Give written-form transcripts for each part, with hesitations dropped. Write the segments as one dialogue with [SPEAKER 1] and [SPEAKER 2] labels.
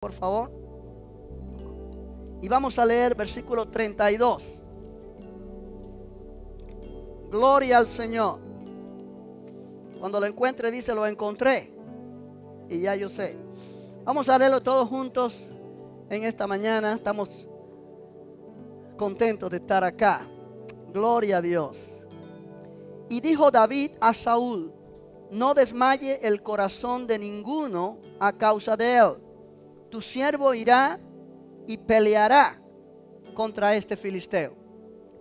[SPEAKER 1] Por favor. Y vamos a leer versículo 32. Gloria al Señor. Cuando lo encuentre dice, lo encontré. Y ya yo sé. Vamos a leerlo todos juntos en esta mañana. Estamos contentos de estar acá. Gloria a Dios. Y dijo David a Saúl: no desmaye el corazón de ninguno a causa de él. Tu siervo irá y peleará contra este filisteo.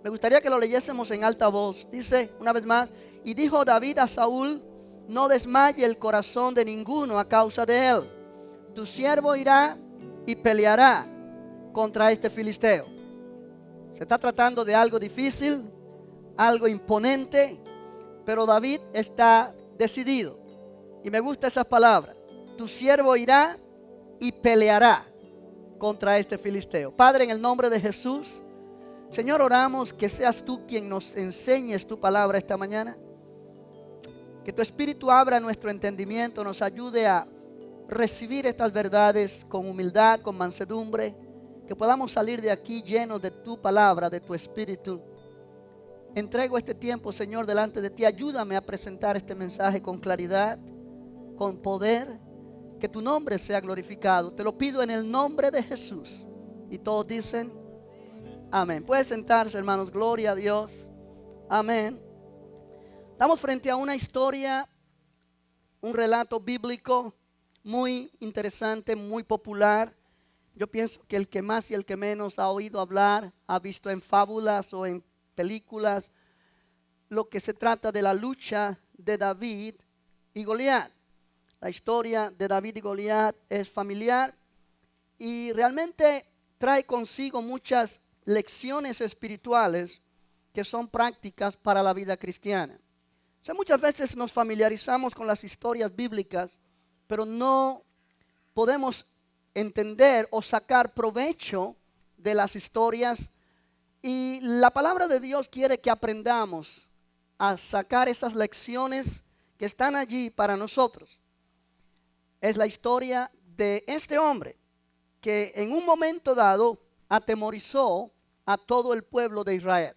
[SPEAKER 1] Me gustaría que lo leyésemos en alta voz. Dice una vez más: y dijo David a Saúl: no desmaye el corazón de ninguno a causa de él. Tu siervo irá y peleará contra este filisteo. Se está tratando de algo difícil, algo imponente, pero David está decidido. Y me gusta esas palabras. Tu siervo irá y peleará contra este filisteo. Padre, en el nombre de Jesús, Señor, oramos que seas tú quien nos enseñes tu palabra esta mañana. Que tu Espíritu abra nuestro entendimiento, nos ayude a recibir estas verdades con humildad, con mansedumbre. Que podamos salir de aquí llenos de tu palabra, de tu Espíritu. Entrego este tiempo, Señor, delante de ti. Ayúdame a presentar este mensaje con claridad, con poder. Que tu nombre sea glorificado. Te lo pido en el nombre de Jesús. Y todos dicen amén. Puede sentarse, hermanos. Gloria a Dios. Amén. Estamos frente a una historia, un relato bíblico muy interesante, muy popular. Yo pienso que el que más y el que menos ha oído hablar, ha visto en fábulas o en películas, lo que se trata de la lucha de David y Goliat. La historia de David y Goliat es familiar y realmente trae consigo muchas lecciones espirituales que son prácticas para la vida cristiana. O sea, muchas veces nos familiarizamos con las historias bíblicas, pero no podemos entender o sacar provecho de las historias. Y la palabra de Dios quiere que aprendamos a sacar esas lecciones que están allí para nosotros. Es la historia de este hombre que en un momento dado atemorizó a todo el pueblo de Israel.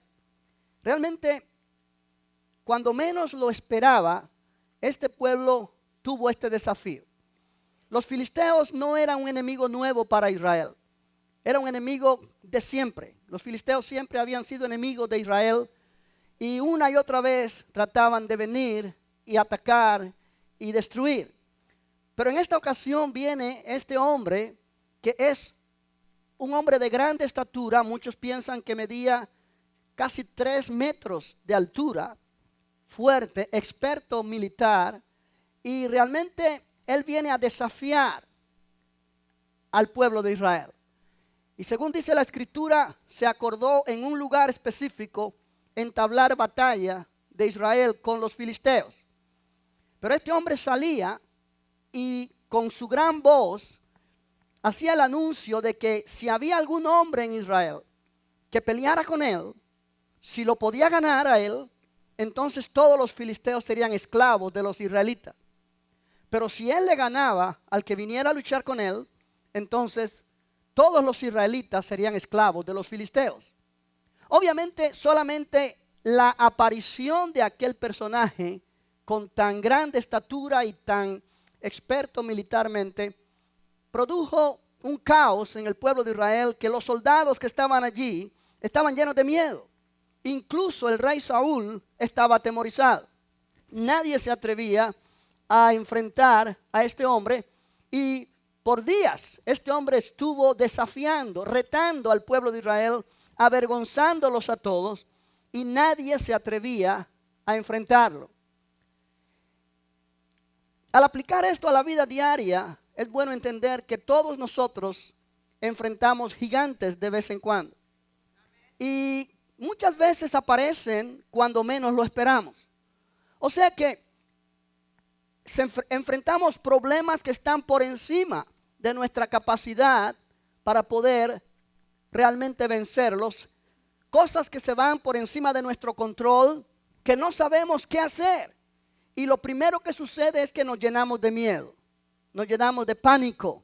[SPEAKER 1] Realmente, cuando menos lo esperaba, este pueblo tuvo este desafío. Los filisteos no eran un enemigo nuevo para Israel. Era un enemigo de siempre. Los filisteos siempre habían sido enemigos de Israel y una y otra vez trataban de venir y atacar y destruir. Pero en esta ocasión viene este hombre que es un hombre de grande estatura. Muchos piensan que medía casi 3 metros de altura, fuerte, experto militar, y realmente él viene a desafiar al pueblo de Israel. Y según dice la Escritura, se acordó en un lugar específico entablar batalla de Israel con los filisteos. Pero este hombre salía y con su gran voz hacía el anuncio de que si había algún hombre en Israel que peleara con él, si lo podía ganar a él, entonces todos los filisteos serían esclavos de los israelitas. Pero si él le ganaba al que viniera a luchar con él, entonces todos los israelitas serían esclavos de los filisteos. Obviamente solamente la aparición de aquel personaje con tan grande estatura y tan experto militarmente produjo un caos en el pueblo de Israel, que los soldados que estaban allí estaban llenos de miedo. Incluso el rey Saúl estaba atemorizado. Nadie se atrevía a enfrentar a este hombre y por días este hombre estuvo desafiando, retando al pueblo de Israel, avergonzándolos a todos, y nadie se atrevía a enfrentarlo. Al aplicar esto a la vida diaria, es bueno entender que todos nosotros enfrentamos gigantes de vez en cuando. Y muchas veces aparecen cuando menos lo esperamos. O sea que enfrentamos problemas que están por encima de nuestra capacidad para poder realmente vencerlos. Cosas que se van por encima de nuestro control, que no sabemos qué hacer. Y lo primero que sucede es que nos llenamos de miedo, nos llenamos de pánico.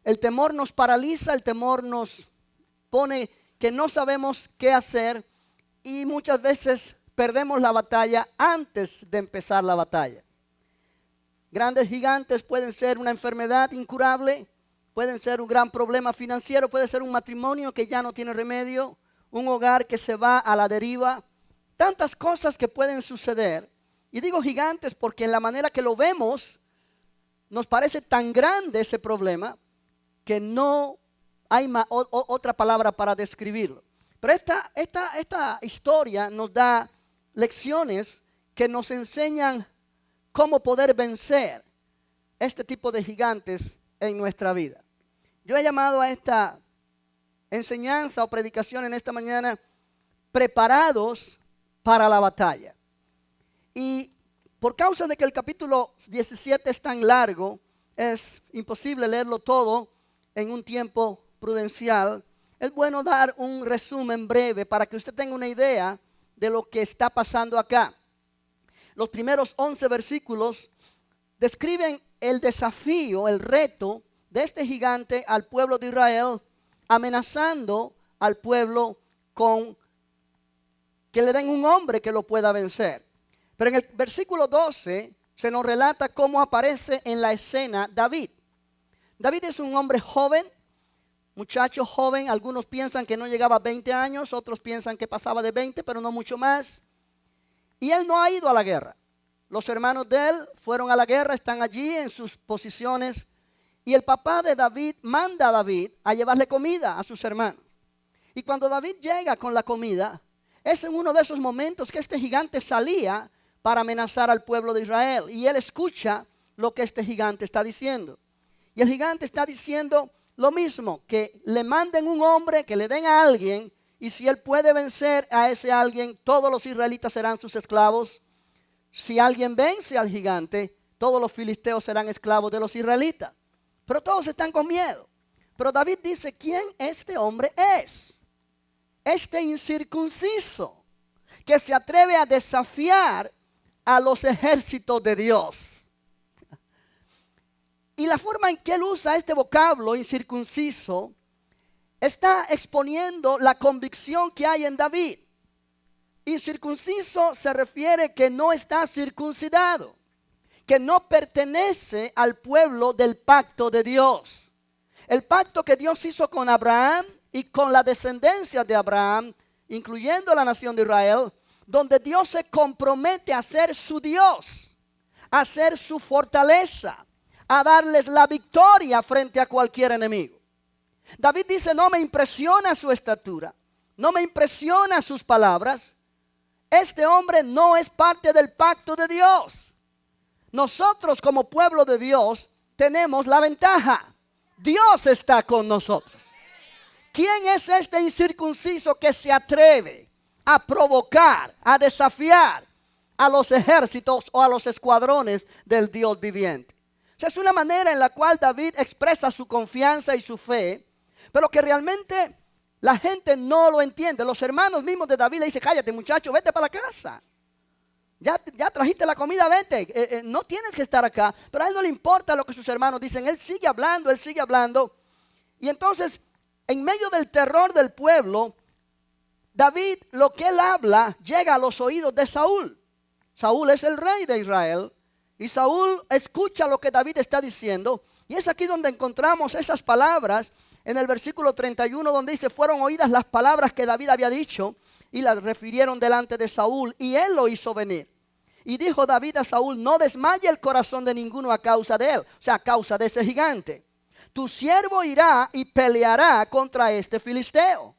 [SPEAKER 1] El temor nos paraliza, el temor nos pone que no sabemos qué hacer y muchas veces perdemos la batalla antes de empezar la batalla. Grandes gigantes pueden ser una enfermedad incurable, pueden ser un gran problema financiero, puede ser un matrimonio que ya no tiene remedio, un hogar que se va a la deriva. Tantas cosas que pueden suceder. Y digo gigantes porque en la manera que lo vemos nos parece tan grande ese problema que no hay otra palabra para describirlo. Pero esta historia nos da lecciones que nos enseñan cómo poder vencer este tipo de gigantes en nuestra vida. Yo he llamado a esta enseñanza o predicación en esta mañana preparados para la batalla. Y por causa de que el capítulo 17 es tan largo, es imposible leerlo todo en un tiempo prudencial. Es bueno dar un resumen breve para que usted tenga una idea de lo que está pasando acá. Los primeros 11 versículos describen el desafío, el reto de este gigante al pueblo de Israel, amenazando al pueblo con que le den un hombre que lo pueda vencer. Pero en el versículo 12 se nos relata cómo aparece en la escena David. David es un hombre joven, muchacho joven. Algunos piensan que no llegaba a 20 años, otros piensan que pasaba de 20, pero no mucho más. Y él no ha ido a la guerra. Los hermanos de él fueron a la guerra, están allí en sus posiciones. Y el papá de David manda a David a llevarle comida a sus hermanos. Y cuando David llega con la comida, es en uno de esos momentos que este gigante salía para amenazar al pueblo de Israel. Y él escucha lo que este gigante está diciendo. Y el gigante está diciendo lo mismo, que le manden un hombre, que le den a alguien. Y si él puede vencer a ese alguien, todos los israelitas serán sus esclavos. Si alguien vence al gigante, todos los filisteos serán esclavos de los israelitas. Pero todos están con miedo. Pero David dice, ¿quién este hombre es? Este incircunciso que se atreve a desafiar a los ejércitos de Dios. Y la forma en que él usa este vocablo incircunciso está exponiendo la convicción que hay en David. Incircunciso se refiere que no está circuncidado, que no pertenece al pueblo del pacto de Dios. El pacto que Dios hizo con Abraham y con la descendencia de Abraham, incluyendo la nación de Israel, donde Dios se compromete a ser su Dios, a ser su fortaleza, a darles la victoria frente a cualquier enemigo. David dice, no me impresiona su estatura, no me impresiona sus palabras. Este hombre no es parte del pacto de Dios. Nosotros como pueblo de Dios tenemos la ventaja. Dios está con nosotros. ¿Quién es este incircunciso que se atreve a provocar, a desafiar a los ejércitos o a los escuadrones del Dios viviente? O sea, es una manera en la cual David expresa su confianza y su fe, pero que realmente la gente no lo entiende. Los hermanos mismos de David le dicen, cállate muchacho, vete para la casa. Ya trajiste la comida, vete. No tienes que estar acá. Pero a él no le importa lo que sus hermanos dicen. Él sigue hablando, él sigue hablando. Y entonces, en medio del terror del pueblo, David, lo que él habla, llega a los oídos de Saúl. Saúl es el rey de Israel. Y Saúl escucha lo que David está diciendo. Y es aquí donde encontramos esas palabras en el versículo 31, donde dice, fueron oídas las palabras que David había dicho y las refirieron delante de Saúl, y él lo hizo venir. Y dijo David a Saúl, no desmaye el corazón de ninguno a causa de él, o sea, a causa de ese gigante. Tu siervo irá y peleará contra este filisteo. O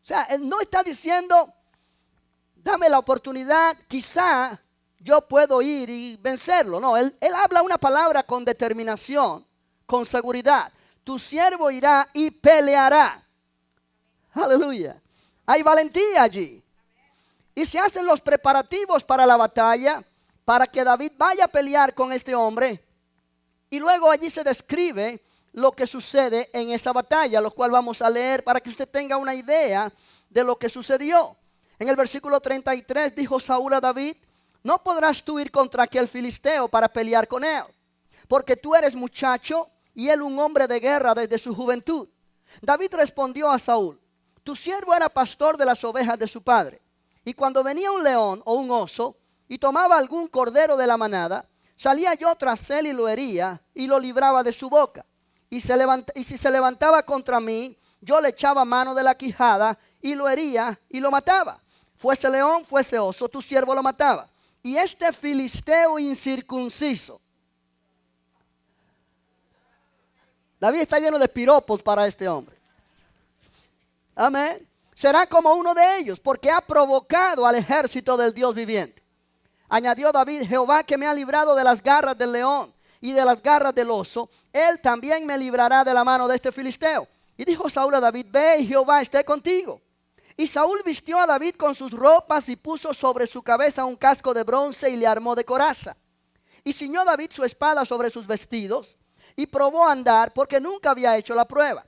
[SPEAKER 1] sea, él no está diciendo, dame la oportunidad, quizá yo puedo ir y vencerlo. No, él habla una palabra con determinación, con seguridad. Tu siervo irá y peleará. Aleluya. Hay valentía allí. Y se hacen los preparativos para la batalla, para que David vaya a pelear con este hombre. Y luego allí se describe lo que sucede en esa batalla, lo cual vamos a leer para que usted tenga una idea de lo que sucedió. En el versículo 33 dijo Saúl a David, no podrás tú ir contra aquel filisteo para pelear con él, porque tú eres muchacho y él un hombre de guerra desde su juventud. David respondió a Saúl: tu siervo era pastor de las ovejas de su padre, y cuando venía un león o un oso y tomaba algún cordero de la manada, salía yo tras él y lo hería y lo libraba de su boca. Y si se levantaba contra mí, yo le echaba mano de la quijada y lo hería y lo mataba. Fuese león, fuese oso, tu siervo lo mataba. Y este filisteo incircunciso. David está lleno de piropos para este hombre. Amén. Será como uno de ellos, porque ha provocado al ejército del Dios viviente. Añadió David: Jehová, que me ha librado de las garras del león y de las garras del oso, él también me librará de la mano de este filisteo. Y dijo Saúl a David: ve, y Jehová esté contigo. Y Saúl vistió a David con sus ropas y puso sobre su cabeza un casco de bronce y le armó de coraza. Y ciñó David su espada sobre sus vestidos y probó a andar, porque nunca había hecho la prueba.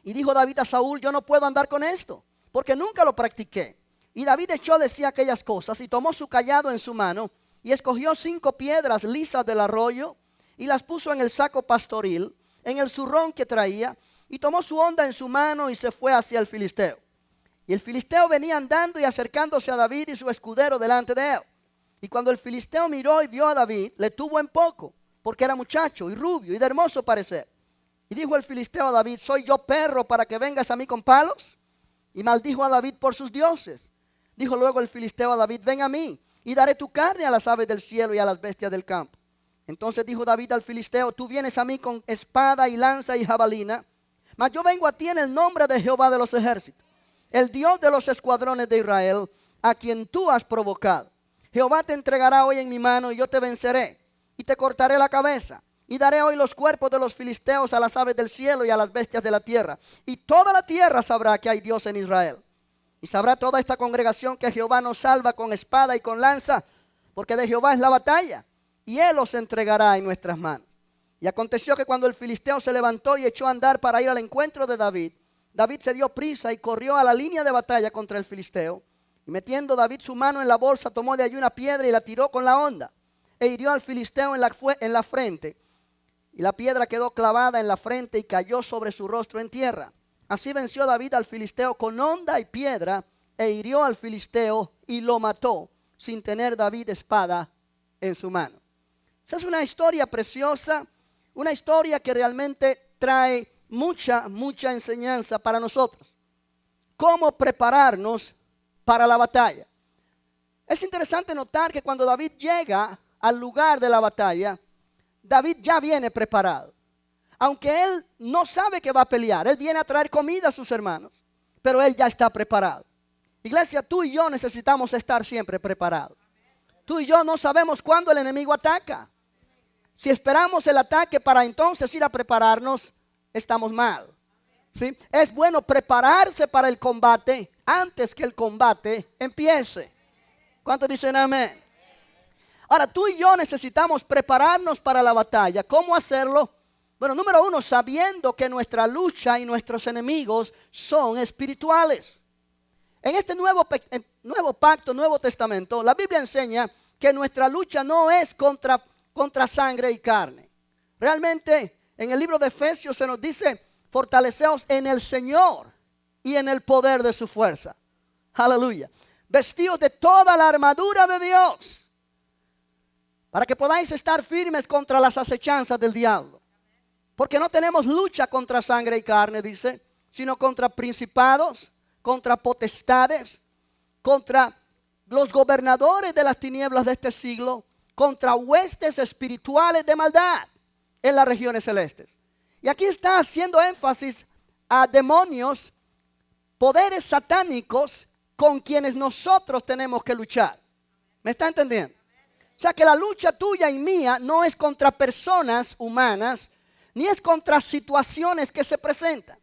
[SPEAKER 1] Y dijo David a Saúl: yo no puedo andar con esto, porque nunca lo practiqué. Y David echó de sí aquellas cosas y tomó su cayado en su mano y escogió 5 piedras lisas del arroyo y las puso en el saco pastoril, en el zurrón que traía, y tomó su honda en su mano y se fue hacia el filisteo. Y el filisteo venía andando y acercándose a David y su escudero delante de él. Y cuando el filisteo miró y vio a David, le tuvo en poco, porque era muchacho y rubio y de hermoso parecer. Y dijo el filisteo a David: ¿soy yo perro para que vengas a mí con palos? Y maldijo a David por sus dioses. Dijo luego el filisteo a David: ven a mí, y daré tu carne a las aves del cielo y a las bestias del campo. Entonces dijo David al filisteo: tú vienes a mí con espada y lanza y jabalina, mas yo vengo a ti en el nombre de Jehová de los ejércitos, el Dios de los escuadrones de Israel, a quien tú has provocado. Jehová te entregará hoy en mi mano, y yo te venceré, y te cortaré la cabeza. Y daré hoy los cuerpos de los filisteos a las aves del cielo y a las bestias de la tierra. Y toda la tierra sabrá que hay Dios en Israel. Y sabrá toda esta congregación que Jehová nos salva con espada y con lanza, porque de Jehová es la batalla, y él los entregará en nuestras manos. Y aconteció que cuando el filisteo se levantó y echó a andar para ir al encuentro de David, David se dio prisa y corrió a la línea de batalla contra el filisteo. Y metiendo David su mano en la bolsa, tomó de allí una piedra y la tiró con la honda, e hirió al filisteo en la frente. Y la piedra quedó clavada en la frente y cayó sobre su rostro en tierra. Así venció David al filisteo con honda y piedra, e hirió al filisteo y lo mató, sin tener David espada en su mano. Esa es una historia preciosa, una historia que realmente trae mucha enseñanza para nosotros. Cómo prepararnos para la batalla. Es interesante notar que cuando David llega al lugar de la batalla, David ya viene preparado. Aunque él no sabe que va a pelear, él viene a traer comida a sus hermanos, pero él ya está preparado. Iglesia, tú y yo necesitamos estar siempre preparados. Tú y yo no sabemos cuándo el enemigo ataca. Si esperamos el ataque para entonces ir a prepararnos, estamos mal. ¿Sí? Es bueno prepararse para el combate antes que el combate empiece. ¿Cuántos dicen amén? Ahora, tú y yo necesitamos prepararnos para la batalla. ¿Cómo hacerlo? Bueno, número 1, sabiendo que nuestra lucha y nuestros enemigos son espirituales. En este nuevo pacto, Nuevo Testamento, la Biblia enseña que nuestra lucha no es contra sangre y carne. Realmente, en el libro de Efesios se nos dice: fortaleceos en el Señor y en el poder de su fuerza. Aleluya. Vestidos de toda la armadura de Dios, para que podáis estar firmes contra las acechanzas del diablo. Porque no tenemos lucha contra sangre y carne, dice, sino contra principados, contra potestades, contra los gobernadores de las tinieblas de este siglo, contra huestes espirituales de maldad en las regiones celestes. Y aquí está haciendo énfasis a demonios, poderes satánicos con quienes nosotros tenemos que luchar. ¿Me está entendiendo? O sea que la lucha tuya y mía no es contra personas humanas, ni es contra situaciones que se presentan.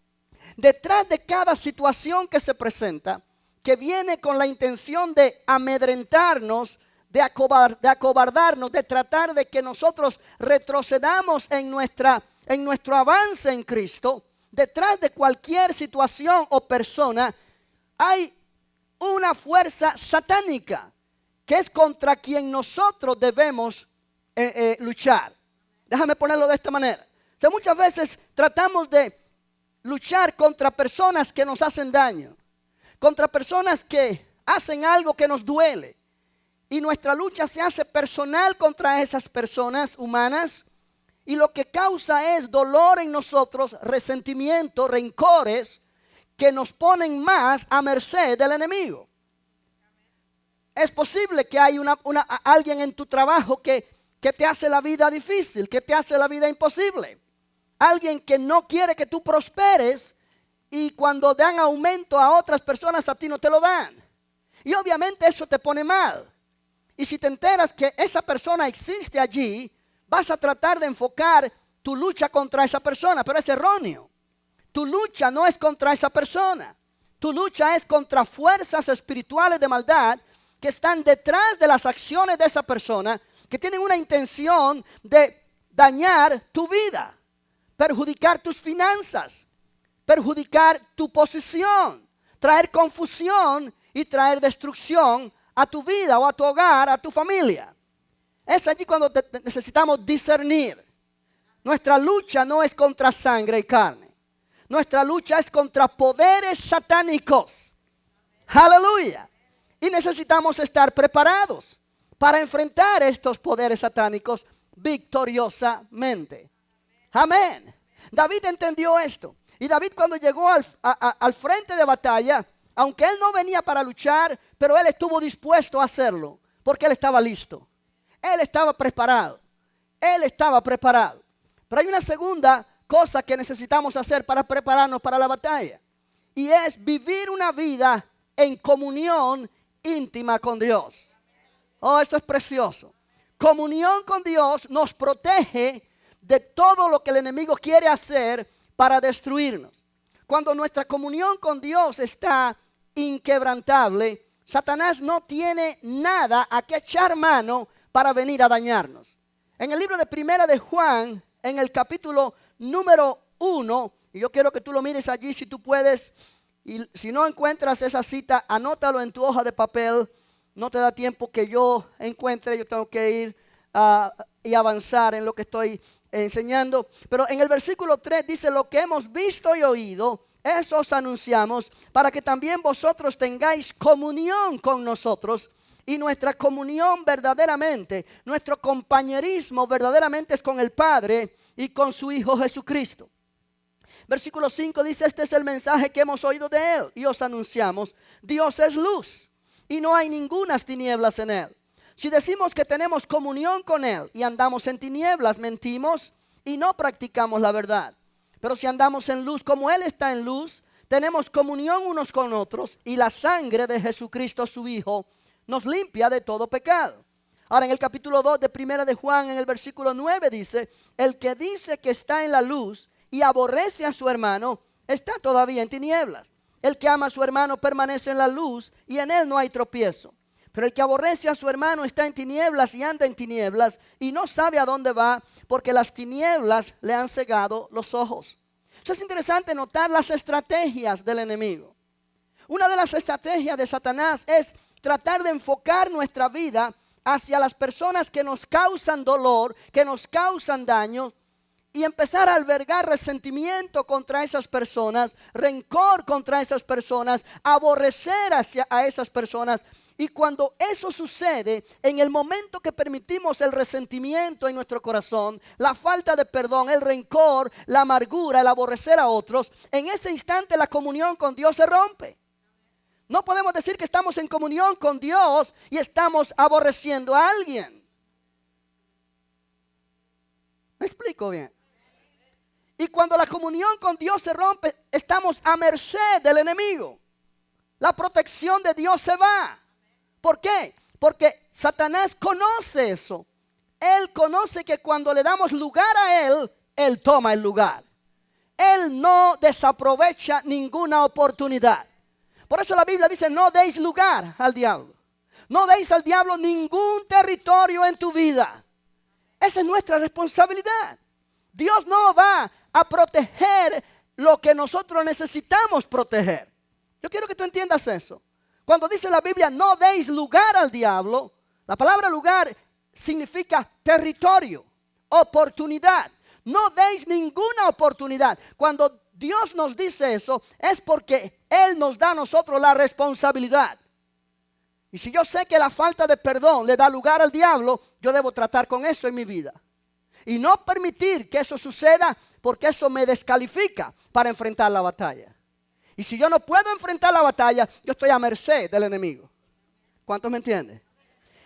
[SPEAKER 1] Detrás de cada situación que se presenta, que viene con la intención de amedrentarnos, de acobardarnos, de tratar de que nosotros retrocedamos en nuestro avance en Cristo, detrás de cualquier situación o persona hay una fuerza satánica que es contra quien nosotros debemos luchar. Déjame ponerlo de esta manera. O sea, muchas veces tratamos de luchar contra personas que nos hacen daño, contra personas que hacen algo que nos duele. Y nuestra lucha se hace personal contra esas personas humanas. Y lo que causa es dolor en nosotros, resentimiento, rencores que nos ponen más a merced del enemigo. Es posible que hay alguien en tu trabajo que te hace la vida difícil, que te hace la vida imposible. Alguien que no quiere que tú prosperes y cuando dan aumento a otras personas a ti no te lo dan. Y obviamente eso te pone mal. Y si te enteras que esa persona existe allí, vas a tratar de enfocar tu lucha contra esa persona, pero es erróneo. Tu lucha no es contra esa persona. Tu lucha es contra fuerzas espirituales de maldad que están detrás de las acciones de esa persona, que tienen una intención de dañar tu vida, perjudicar tus finanzas, perjudicar tu posición, traer confusión y traer destrucción a tu vida o a tu hogar, a tu familia. Es allí cuando necesitamos discernir. Nuestra lucha no es contra sangre y carne. Nuestra lucha es contra poderes satánicos. Aleluya. Y necesitamos estar preparados para enfrentar estos poderes satánicos victoriosamente. Amén. David entendió esto. Y David cuando llegó al frente de batalla, aunque él no venía para luchar, pero él estuvo dispuesto a hacerlo, porque él estaba listo. Él estaba preparado. Él estaba preparado. Pero hay una segunda cosa que necesitamos hacer para prepararnos para la batalla. Y es vivir una vida en comunión íntima con Dios. Oh, esto es precioso. Comunión con Dios nos protege de todo lo que el enemigo quiere hacer para destruirnos. Cuando nuestra comunión con Dios está inquebrantable, Satanás no tiene nada a que echar mano para venir a dañarnos. En el libro de Primera de Juan, en el capítulo número 1, y yo quiero que tú lo mires allí si tú puedes, y si no encuentras esa cita, anótalo en tu hoja de papel. No te da tiempo que yo encuentre, yo tengo que ir y avanzar en lo que estoy enseñando. Pero en el versículo 3 dice: lo que hemos visto y oído, eso os anunciamos, para que también vosotros tengáis comunión con nosotros. Y nuestra comunión verdaderamente, nuestro compañerismo verdaderamente es con el Padre y con su Hijo Jesucristo. Versículo 5 dice: este es el mensaje que hemos oído de Él y os anunciamos. Dios es luz y no hay ningunas tinieblas en Él. Si decimos que tenemos comunión con Él y andamos en tinieblas, mentimos y no practicamos la verdad. Pero si andamos en luz como Él está en luz, tenemos comunión unos con otros y la sangre de Jesucristo su Hijo nos limpia de todo pecado. Ahora en el capítulo 2 de Primera de Juan, en el versículo 9 dice: el que dice que está en la luz y aborrece a su hermano, está todavía en tinieblas. El que ama a su hermano permanece en la luz y en él no hay tropiezo. Pero el que aborrece a su hermano está en tinieblas y anda en tinieblas y no sabe a dónde va, porque las tinieblas le han cegado los ojos. Eso es interesante notar las estrategias del enemigo. Una de las estrategias de Satanás es tratar de enfocar nuestra vida hacia las personas que nos causan dolor, que nos causan daño, y empezar a albergar resentimiento contra esas personas, rencor contra esas personas, aborrecer a esas personas. Y cuando eso sucede, en el momento que permitimos el resentimiento en nuestro corazón, la falta de perdón, el rencor, la amargura, el aborrecer a otros, en ese instante la comunión con Dios se rompe. No podemos decir que estamos en comunión con Dios y estamos aborreciendo a alguien. ¿Me explico bien? Y cuando la comunión con Dios se rompe, estamos a merced del enemigo. La protección de Dios se va. ¿Por qué? Porque Satanás conoce eso. Él conoce que cuando le damos lugar a Él, Él toma el lugar. Él no desaprovecha ninguna oportunidad. Por eso la Biblia dice: no deis lugar al diablo. No deis al diablo ningún territorio en tu vida. Esa es nuestra responsabilidad. Dios no va a proteger lo que nosotros necesitamos proteger. Yo quiero que tú entiendas eso. Cuando dice la Biblia: no deis lugar al diablo, la palabra lugar significa territorio, oportunidad. No deis ninguna oportunidad. Cuando Dios nos dice eso, es porque Él nos da a nosotros la responsabilidad. Y si yo sé que la falta de perdón le da lugar al diablo, yo debo tratar con eso en mi vida. Y no permitir que eso suceda, porque eso me descalifica para enfrentar la batalla. Y si yo no puedo enfrentar la batalla, yo estoy a merced del enemigo. ¿Cuántos me entienden?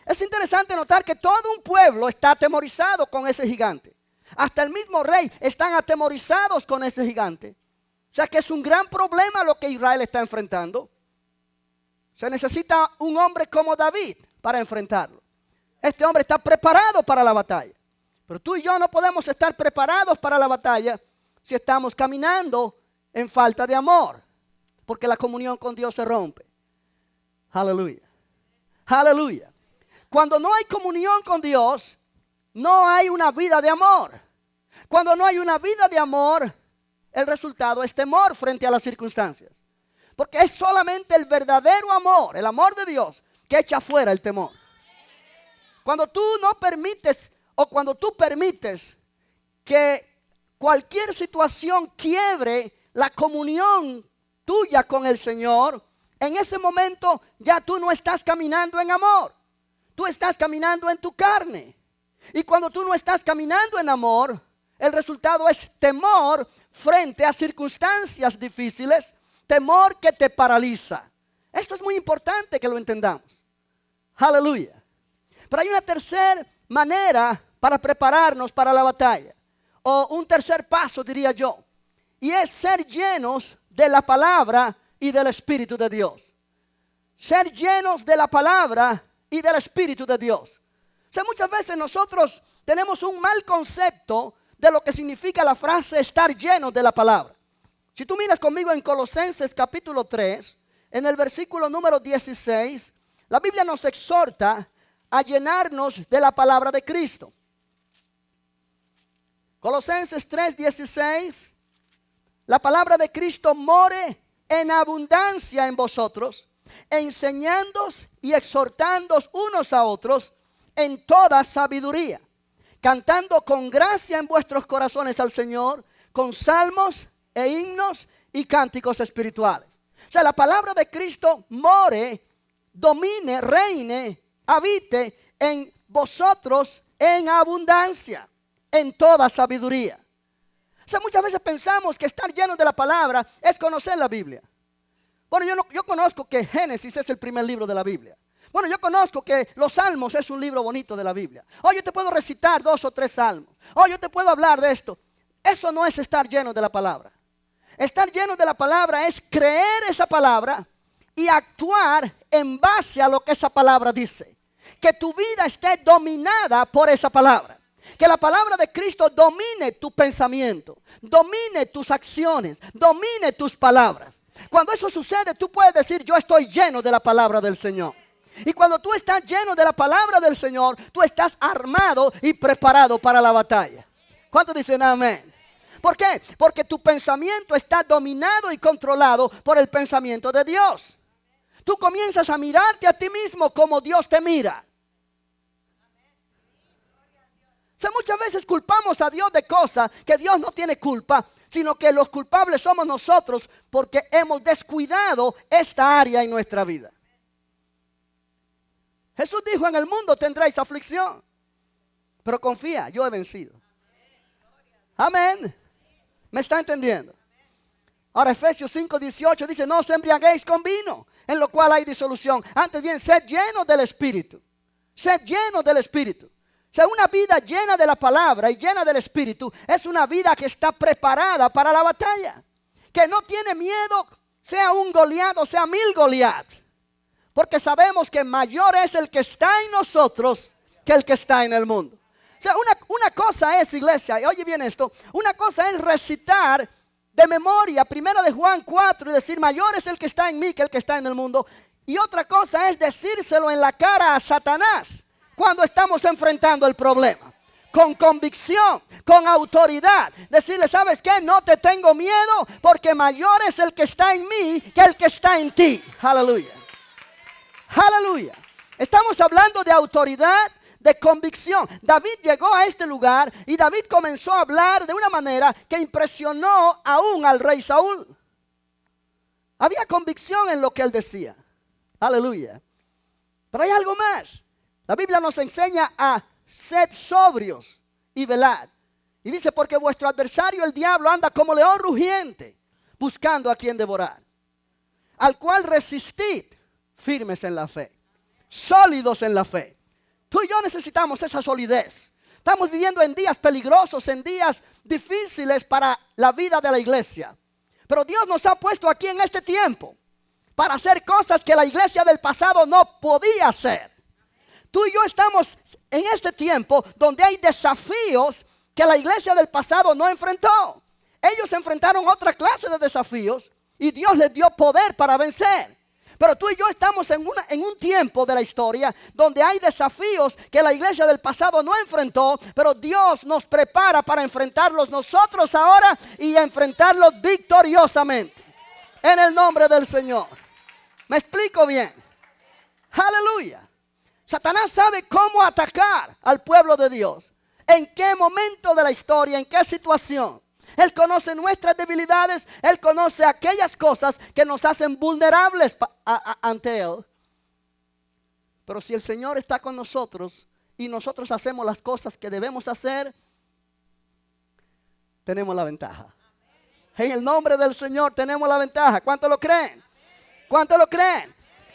[SPEAKER 1] Es interesante notar que todo un pueblo está atemorizado con ese gigante. Hasta el mismo rey están atemorizados con ese gigante. O sea que es un gran problema lo que Israel está enfrentando. Se necesita un hombre como David para enfrentarlo. Este hombre está preparado para la batalla. Pero tú y yo no podemos estar preparados para la batalla si estamos caminando en falta de amor. Porque la comunión con Dios se rompe. Aleluya. Aleluya. Cuando no hay comunión con Dios, no hay una vida de amor. Cuando no hay una vida de amor, el resultado es temor frente a las circunstancias. Porque es solamente el verdadero amor, el amor de Dios, que echa fuera el temor. Cuando tú no permites, o cuando tú permites que cualquier situación quiebre la comunión tuya con el Señor, en ese momento ya tú no estás caminando en amor. Tú estás caminando en tu carne. Y cuando tú no estás caminando en amor, el resultado es temor frente a circunstancias difíciles, temor que te paraliza. Esto es muy importante que lo entendamos. Aleluya. Pero hay una tercera manera para prepararnos para la batalla. O un tercer paso, diría yo. Y es ser llenos de la palabra y del Espíritu de Dios. Ser llenos de la palabra y del Espíritu de Dios. O sea, muchas veces nosotros tenemos un mal concepto de lo que significa la frase estar llenos de la palabra. Si tú miras conmigo en Colosenses capítulo 3, en el versículo número 16, la Biblia nos exhorta a llenarnos de la palabra de Cristo. Colosenses 3, 16, la palabra de Cristo more en abundancia en vosotros, enseñándoos y exhortándoos unos a otros en toda sabiduría, cantando con gracia en vuestros corazones al Señor, con salmos e himnos y cánticos espirituales. O sea, la palabra de Cristo more, domine, reine, habite en vosotros en abundancia, en toda sabiduría. O sea, muchas veces pensamos que estar llenos de la palabra es conocer la Biblia. Bueno, yo conozco que Génesis es el primer libro de la Biblia. Bueno, yo conozco que los Salmos es un libro bonito de la Biblia. Yo te puedo recitar 2 o 3 salmos. Yo te puedo hablar de esto. Eso no es estar lleno de la palabra. Estar lleno de la palabra es creer esa palabra y actuar en base a lo que esa palabra dice. Que tu vida esté dominada por esa palabra. Que la palabra de Cristo domine tu pensamiento, domine tus acciones, domine tus palabras. Cuando eso sucede, tú puedes decir, yo estoy lleno de la palabra del Señor. Y cuando tú estás lleno de la palabra del Señor, tú estás armado y preparado para la batalla. ¿Cuántos dicen amén? ¿Por qué? Porque tu pensamiento está dominado y controlado por el pensamiento de Dios. Tú comienzas a mirarte a ti mismo como Dios te mira. O sea, muchas veces culpamos a Dios de cosas que Dios no tiene culpa, sino que los culpables somos nosotros porque hemos descuidado esta área en nuestra vida. Jesús dijo, en el mundo tendréis aflicción, pero confía, yo he vencido. Amén. ¿Me está entendiendo? Ahora Efesios 5:18 dice, no os embriaguéis con vino, en lo cual hay disolución. Antes bien, sed llenos del Espíritu. Sed llenos del Espíritu. O sea, una vida llena de la palabra y llena del Espíritu es una vida que está preparada para la batalla. Que no tiene miedo, sea un Goliat o sea 1000 Goliat. Porque sabemos que mayor es el que está en nosotros que el que está en el mundo. O sea, una cosa es, iglesia, y oye bien esto, una cosa es recitar de memoria 1 de Juan 4 y decir, mayor es el que está en mí que el que está en el mundo. Y otra cosa es decírselo en la cara a Satanás cuando estamos enfrentando el problema. Con convicción, con autoridad. Decirle, ¿sabes qué? No te tengo miedo porque mayor es el que está en mí que el que está en ti. Aleluya. Aleluya. Estamos hablando de autoridad, de convicción. David llegó a este lugar y David comenzó a hablar de una manera que impresionó aún al rey Saúl. Había convicción en lo que él decía. Aleluya. Pero hay algo más. La Biblia nos enseña a ser sobrios y velad. Y dice, porque vuestro adversario el diablo anda como león rugiente, buscando a quien devorar. Al cual resistid, firmes en la fe, sólidos en la fe. Tú y yo necesitamos esa solidez. Estamos viviendo en días peligrosos, en días difíciles para la vida de la iglesia. Pero Dios nos ha puesto aquí en este tiempo para hacer cosas que la iglesia del pasado no podía hacer. Tú y yo estamos en este tiempo donde hay desafíos que la iglesia del pasado no enfrentó. Ellos enfrentaron otra clase de desafíos y Dios les dio poder para vencer. Pero tú y yo estamos en un tiempo de la historia donde hay desafíos que la iglesia del pasado no enfrentó, pero Dios nos prepara para enfrentarlos nosotros ahora y enfrentarlos victoriosamente. En el nombre del Señor. ¿Me explico bien? Aleluya. Satanás sabe cómo atacar al pueblo de Dios. En qué momento de la historia, en qué situación. Él conoce nuestras debilidades. Él conoce aquellas cosas que nos hacen vulnerables ante Él. Pero si el Señor está con nosotros y nosotros hacemos las cosas que debemos hacer, tenemos la ventaja. En el nombre del Señor tenemos la ventaja. ¿Cuántos lo creen? ¿Cuántos lo creen?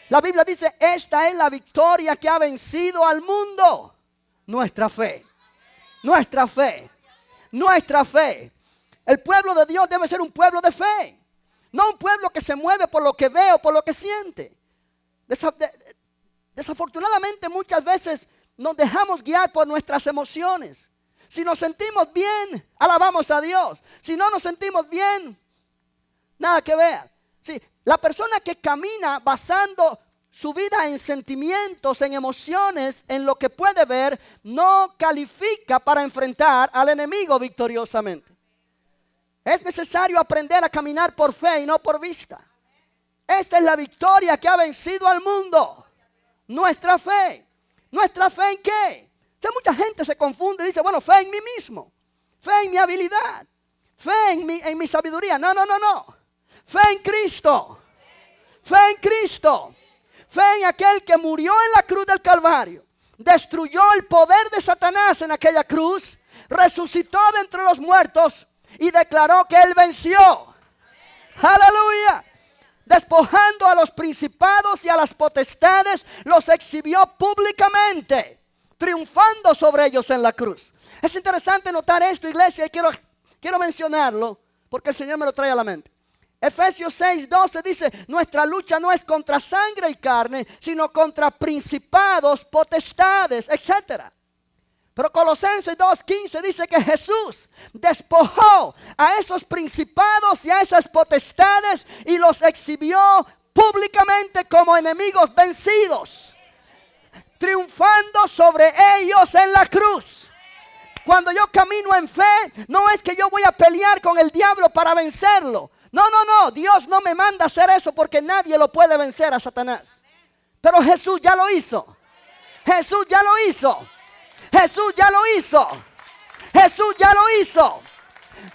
[SPEAKER 1] La Biblia dice, esta es la victoria que ha vencido al mundo. Nuestra fe. Nuestra fe. Nuestra fe. El pueblo de Dios debe ser un pueblo de fe. No un pueblo que se mueve por lo que ve o por lo que siente. Desafortunadamente muchas veces nos dejamos guiar por nuestras emociones. Si nos sentimos bien, alabamos a Dios. Si no nos sentimos bien, nada que ver. Sí, la persona que camina basando su vida en sentimientos, en emociones, en lo que puede ver, no califica para enfrentar al enemigo victoriosamente. Es necesario aprender a caminar por fe y no por vista. Esta es la victoria que ha vencido al mundo. Nuestra fe. ¿Nuestra fe en qué? O sea, mucha gente se confunde y dice, bueno, fe en mí mismo. Fe en mi habilidad. Fe en mi sabiduría. No. Fe en Cristo. Fe en Cristo. Fe en aquel que murió en la cruz del Calvario. Destruyó el poder de Satanás en aquella cruz. Resucitó de entre los muertos. Y declaró que Él venció. Aleluya. Despojando a los principados y a las potestades, los exhibió públicamente, triunfando sobre ellos en la cruz. Es interesante notar esto, iglesia, y quiero mencionarlo, porque el Señor me lo trae a la mente. Efesios 6:12 dice, nuestra lucha no es contra sangre y carne, sino contra principados, potestades, etcétera. Pero Colosenses 2:15 dice que Jesús despojó a esos principados y a esas potestades y los exhibió públicamente como enemigos vencidos, triunfando sobre ellos en la cruz. Cuando yo camino en fe, no es que yo voy a pelear con el diablo para vencerlo. No. Dios no me manda a hacer eso porque nadie lo puede vencer a Satanás. Pero Jesús ya lo hizo. Jesús ya lo hizo. Jesús ya lo hizo. Jesús ya lo hizo.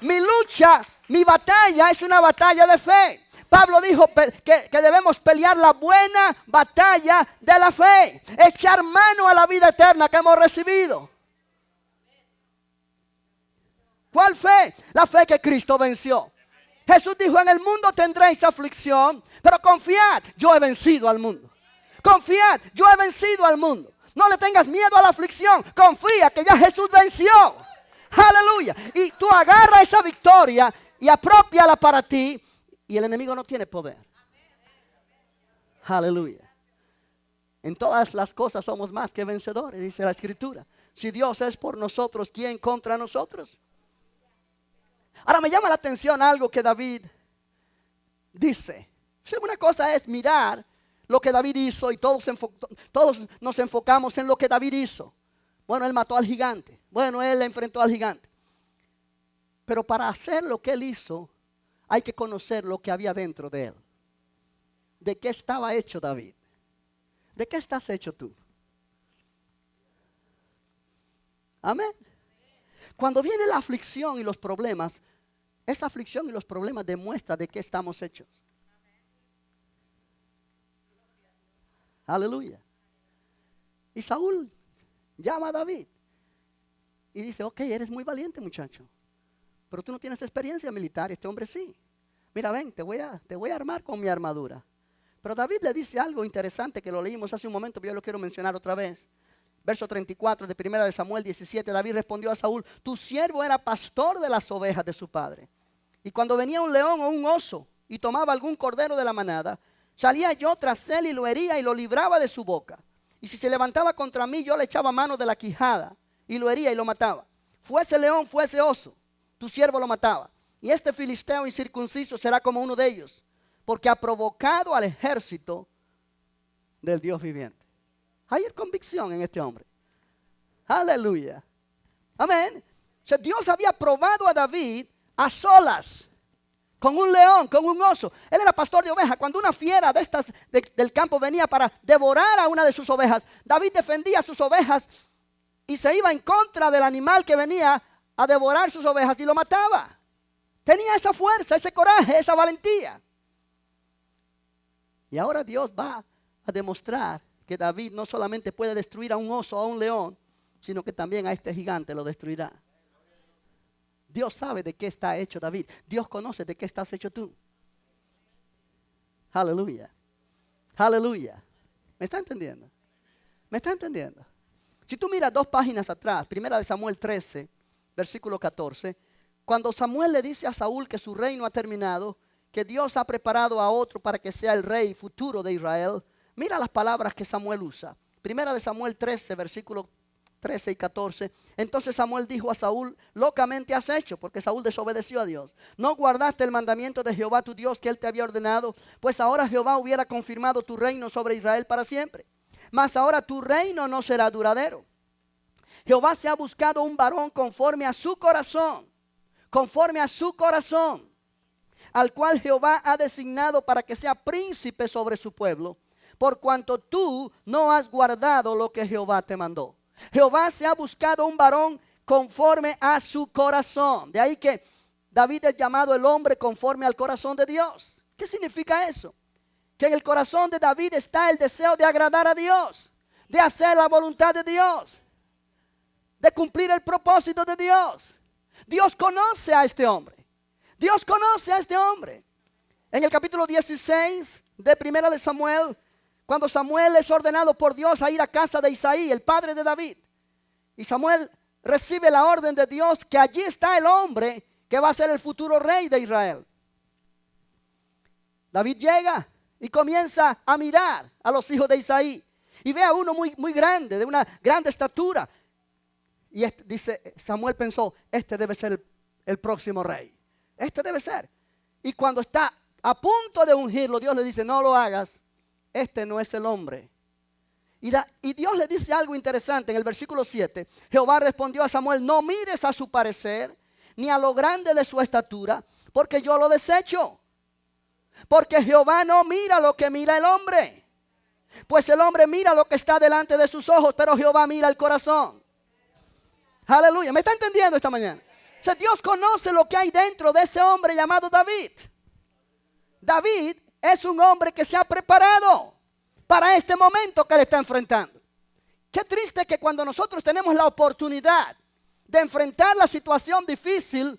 [SPEAKER 1] Mi lucha, mi batalla es una batalla de fe. Pablo dijo que debemos pelear la buena batalla de la fe. Echar mano a la vida eterna que hemos recibido. ¿Cuál fe? La fe que Cristo venció. Jesús dijo, en el mundo tendréis aflicción, pero confiad, yo he vencido al mundo. Confiad, yo he vencido al mundo. No le tengas miedo a la aflicción. Confía que ya Jesús venció. Aleluya. Y tú agarra esa victoria y apropiala para ti. Y el enemigo no tiene poder. Aleluya. En todas las cosas somos más que vencedores, dice la Escritura. Si Dios es por nosotros, ¿quién contra nosotros? Ahora me llama la atención algo que David dice. Una cosa es mirar lo que David hizo y todos nos enfocamos en lo que David hizo. Bueno, él mató al gigante. Bueno, él enfrentó al gigante. Pero para hacer lo que él hizo, hay que conocer lo que había dentro de él. ¿De qué estaba hecho David? ¿De qué estás hecho tú? Amén. Cuando viene la aflicción y los problemas, esa aflicción y los problemas demuestran de qué estamos hechos. Aleluya. Y Saúl llama a David y dice, ok, eres muy valiente, muchacho, pero tú no tienes experiencia militar, este hombre sí. Mira, ven, te voy a armar con mi armadura. Pero David le dice algo interesante que lo leímos hace un momento, pero yo lo quiero mencionar otra vez. Verso 34 de 1 de Samuel 17, David respondió a Saúl, tu siervo era pastor de las ovejas de su padre. Y cuando venía un león o un oso y tomaba algún cordero de la manada, salía yo tras él y lo hería y lo libraba de su boca. Y si se levantaba contra mí, yo le echaba mano de la quijada y lo hería y lo mataba. Fuese león, fuese oso, tu siervo lo mataba. Y este filisteo incircunciso será como uno de ellos, porque ha provocado al ejército del Dios viviente. Hay convicción en este hombre. Aleluya. Amén. O sea, Dios había probado a David a solas, con un león, con un oso. Él era pastor de ovejas. Cuando una fiera de estas del campo venía para devorar a una de sus ovejas, David defendía sus ovejas y se iba en contra del animal que venía a devorar sus ovejas y lo mataba. Tenía esa fuerza, ese coraje, esa valentía. Y ahora Dios va a demostrar que David no solamente puede destruir a un oso o a un león, sino que también a este gigante lo destruirá. Dios sabe de qué está hecho David. Dios conoce de qué estás hecho tú. Aleluya. Aleluya. ¿Me está entendiendo? ¿Me está entendiendo? Si tú miras 2 páginas atrás, 1 de Samuel 13, versículo 14, cuando Samuel le dice a Saúl que su reino ha terminado, que Dios ha preparado a otro para que sea el rey futuro de Israel, mira las palabras que Samuel usa. 1 de Samuel 13, versículo 13 y 14. Entonces Samuel dijo a Saúl, locamente has hecho, porque Saúl desobedeció a Dios. No guardaste el mandamiento de Jehová tu Dios que él te había ordenado, pues ahora Jehová hubiera confirmado tu reino sobre Israel para siempre. Mas ahora tu reino no será duradero. Jehová se ha buscado un varón conforme a su corazón, al cual Jehová ha designado para que sea príncipe sobre su pueblo, por cuanto tú no has guardado lo que Jehová te mandó. Jehová se ha buscado un varón conforme a su corazón. De ahí que David es llamado el hombre conforme al corazón de Dios. ¿Qué significa eso? Que en el corazón de David está el deseo de agradar a Dios, de hacer la voluntad de Dios, de cumplir el propósito de Dios. Dios conoce a este hombre. Dios conoce a este hombre. En el capítulo 16 de 1 de Samuel, cuando Samuel es ordenado por Dios a ir a casa de Isaí, el padre de David, y Samuel recibe la orden de Dios que allí está el hombre que va a ser el futuro rey de Israel. David llega y comienza a mirar a los hijos de Isaí y ve a uno muy grande, de una grande estatura. Y dice, Samuel pensó, este debe ser el próximo rey. Este debe ser. Y cuando está a punto de ungirlo, Dios le dice, no lo hagas. Este no es el hombre. Y Dios le dice algo interesante en el versículo 7. Jehová respondió a Samuel, no mires a su parecer, ni a lo grande de su estatura, porque yo lo desecho. Porque Jehová no mira lo que mira el hombre. Pues el hombre mira lo que está delante de sus ojos, pero Jehová mira el corazón. Aleluya. ¿Me está entendiendo esta mañana? O sea, Dios conoce lo que hay dentro de ese hombre llamado David. David es un hombre que se ha preparado para este momento que le está enfrentando. Qué triste que cuando nosotros tenemos la oportunidad de enfrentar la situación difícil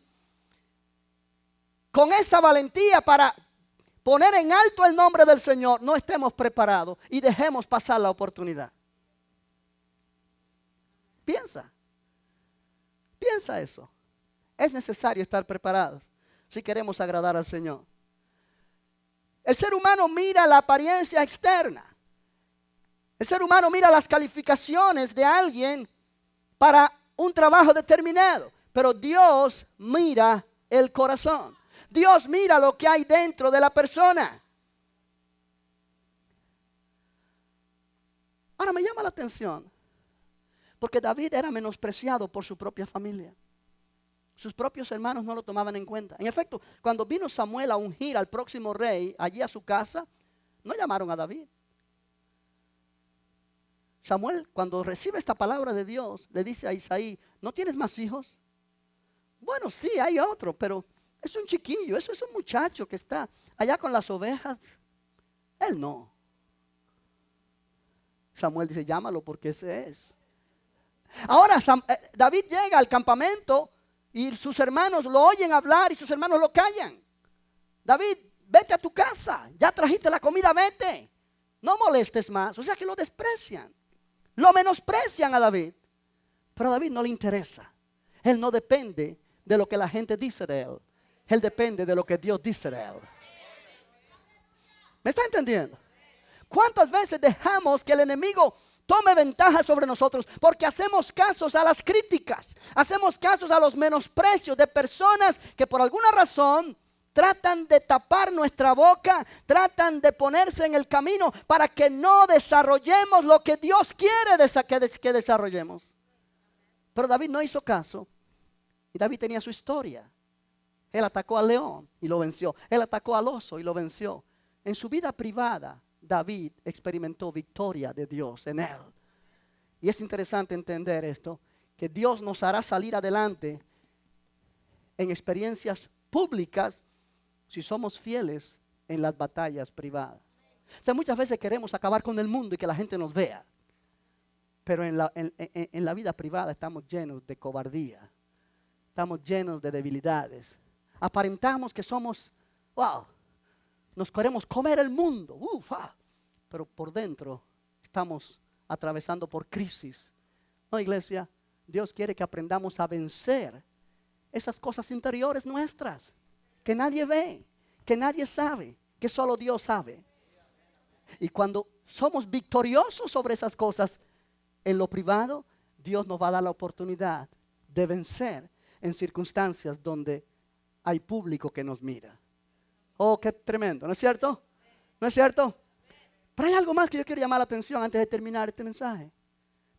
[SPEAKER 1] con esa valentía para poner en alto el nombre del Señor, no estemos preparados y dejemos pasar la oportunidad. Piensa eso. Es necesario estar preparados si queremos agradar al Señor. El ser humano mira la apariencia externa. El ser humano mira las calificaciones de alguien para un trabajo determinado. Pero Dios mira el corazón. Dios mira lo que hay dentro de la persona. Ahora me llama la atención, porque David era menospreciado por su propia familia. Sus propios hermanos no lo tomaban en cuenta. En efecto, cuando vino Samuel a ungir al próximo rey allí a su casa, no llamaron a David. Samuel, cuando recibe esta palabra de Dios, le dice a Isaí, ¿no tienes más hijos? Bueno, sí, hay otro, pero es un chiquillo, eso es un muchacho que está allá con las ovejas. Él no. Samuel dice, llámalo porque ese es. Ahora David llega al campamento y sus hermanos lo oyen hablar y sus hermanos lo callan. David, vete a tu casa, ya trajiste la comida, vete. No molestes más. O sea que lo desprecian. Lo menosprecian a David. Pero a David no le interesa. Él no depende de lo que la gente dice de él. Él depende de lo que Dios dice de él. ¿Me está entendiendo? ¿Cuántas veces dejamos que el enemigo tome ventaja sobre nosotros? Porque hacemos casos a las críticas. Hacemos casos a los menosprecios de personas que por alguna razón tratan de tapar nuestra boca, tratan de ponerse en el camino para que no desarrollemos lo que Dios quiere que desarrollemos. Pero David no hizo caso. Y David tenía su historia. Él atacó al león y lo venció. Él atacó al oso y lo venció. En su vida privada, David experimentó victoria de Dios en él. Y es interesante entender esto, que Dios nos hará salir adelante en experiencias públicas si somos fieles en las batallas privadas. O sea, muchas veces queremos acabar con el mundo y que la gente nos vea. Pero en la vida privada estamos llenos de cobardía. Estamos llenos de debilidades. Aparentamos que somos, wow, nos queremos comer el mundo. Pero por dentro estamos atravesando por crisis. No, iglesia, Dios quiere que aprendamos a vencer esas cosas interiores nuestras, que nadie ve, que nadie sabe, que solo Dios sabe. Y cuando somos victoriosos sobre esas cosas en lo privado, Dios nos va a dar la oportunidad de vencer en circunstancias donde hay público que nos mira. Oh, qué tremendo, ¿no es cierto? ¿No es cierto? Pero hay algo más que yo quiero llamar la atención antes de terminar este mensaje.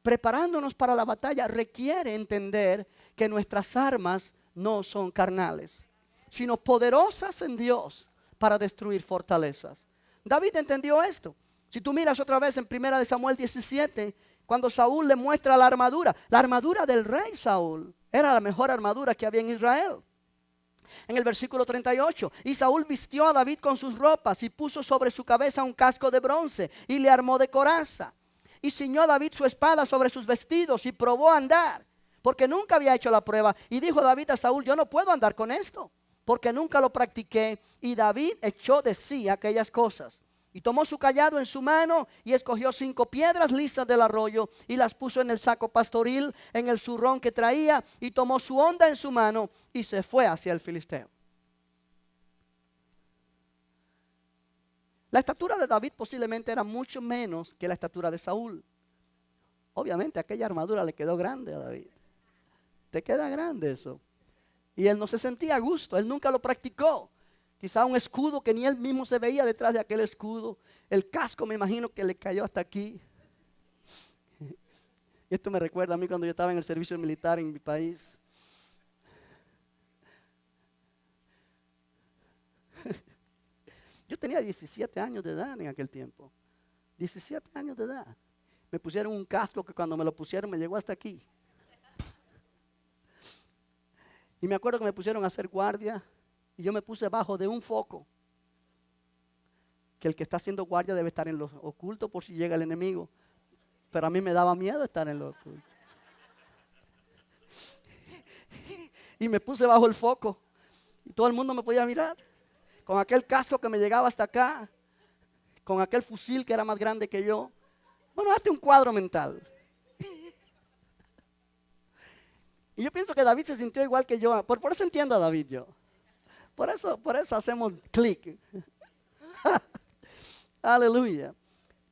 [SPEAKER 1] Preparándonos para la batalla requiere entender que nuestras armas no son carnales, sino poderosas en Dios para destruir fortalezas. David entendió esto. Si tú miras otra vez en 1 Samuel 17, cuando Saúl le muestra la armadura del rey Saúl era la mejor armadura que había en Israel. En el versículo 38, y Saúl vistió a David con sus ropas y puso sobre su cabeza un casco de bronce y le armó de coraza. Y ciñó a David su espada sobre sus vestidos y probó a andar, porque nunca había hecho la prueba. Y dijo David a Saúl, yo no puedo andar con esto, porque nunca lo practiqué. Y David echó de sí aquellas cosas. Y tomó su cayado en su mano y escogió 5 piedras lisas del arroyo y las puso en el saco pastoril, en el zurrón que traía, y tomó su honda en su mano y se fue hacia el filisteo. La estatura de David posiblemente era mucho menos que la estatura de Saúl. Obviamente aquella armadura le quedó grande a David. Te queda grande eso. Y él no se sentía a gusto, él nunca lo practicó. Quizá un escudo que ni él mismo se veía detrás de aquel escudo. El casco me imagino que le cayó hasta aquí. Esto me recuerda a mí cuando yo estaba en el servicio militar en mi país. Yo tenía 17 años de edad en aquel tiempo. 17 años de edad. Me pusieron un casco que cuando me lo pusieron me llegó hasta aquí. Y me acuerdo que me pusieron a hacer guardia. Y yo me puse bajo de un foco. Que el que está haciendo guardia debe estar en lo oculto por si llega el enemigo. Pero a mí me daba miedo estar en lo oculto. Y me puse bajo el foco. Y todo el mundo me podía mirar. Con aquel casco que me llegaba hasta acá. Con aquel fusil que era más grande que yo. Bueno, hazte un cuadro mental. Y yo pienso que David se sintió igual que yo. Por eso entiendo a David yo. Por eso hacemos clic. Aleluya.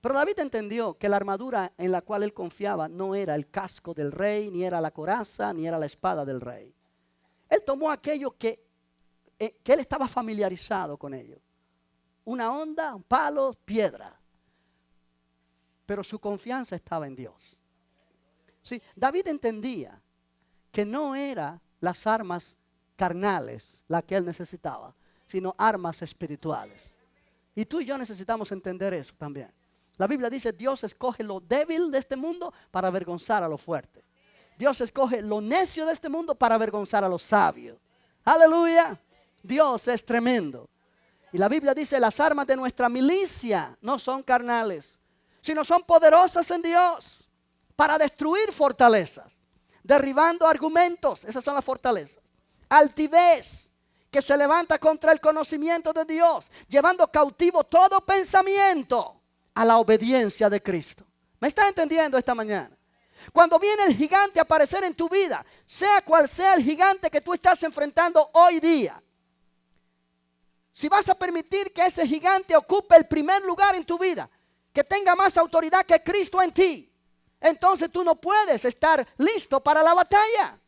[SPEAKER 1] Pero David entendió que la armadura en la cual él confiaba no era el casco del rey, ni era la coraza, ni era la espada del rey. Él tomó aquello que él estaba familiarizado con ello. Una honda, un palo, piedra. Pero su confianza estaba en Dios. Sí, David entendía que no eran las armas carnales la que él necesitaba, sino armas espirituales. Y tú y yo necesitamos entender eso también. La Biblia dice, Dios escoge lo débil de este mundo para avergonzar a lo fuerte. Dios escoge lo necio de este mundo para avergonzar a los sabios. Aleluya. Dios es tremendo. Y la Biblia dice, las armas de nuestra milicia no son carnales, sino son poderosas en Dios para destruir fortalezas, derribando argumentos. Esas son las fortalezas. Altivez que se levanta contra el conocimiento de Dios, llevando cautivo todo pensamiento a la obediencia de Cristo. ¿Me está entendiendo esta mañana? Cuando viene el gigante a aparecer en tu vida, sea cual sea el gigante que tú estás enfrentando hoy día, si vas a permitir que ese gigante ocupe el primer lugar en tu vida, que tenga más autoridad que Cristo en ti, entonces tú no puedes estar listo para la batalla.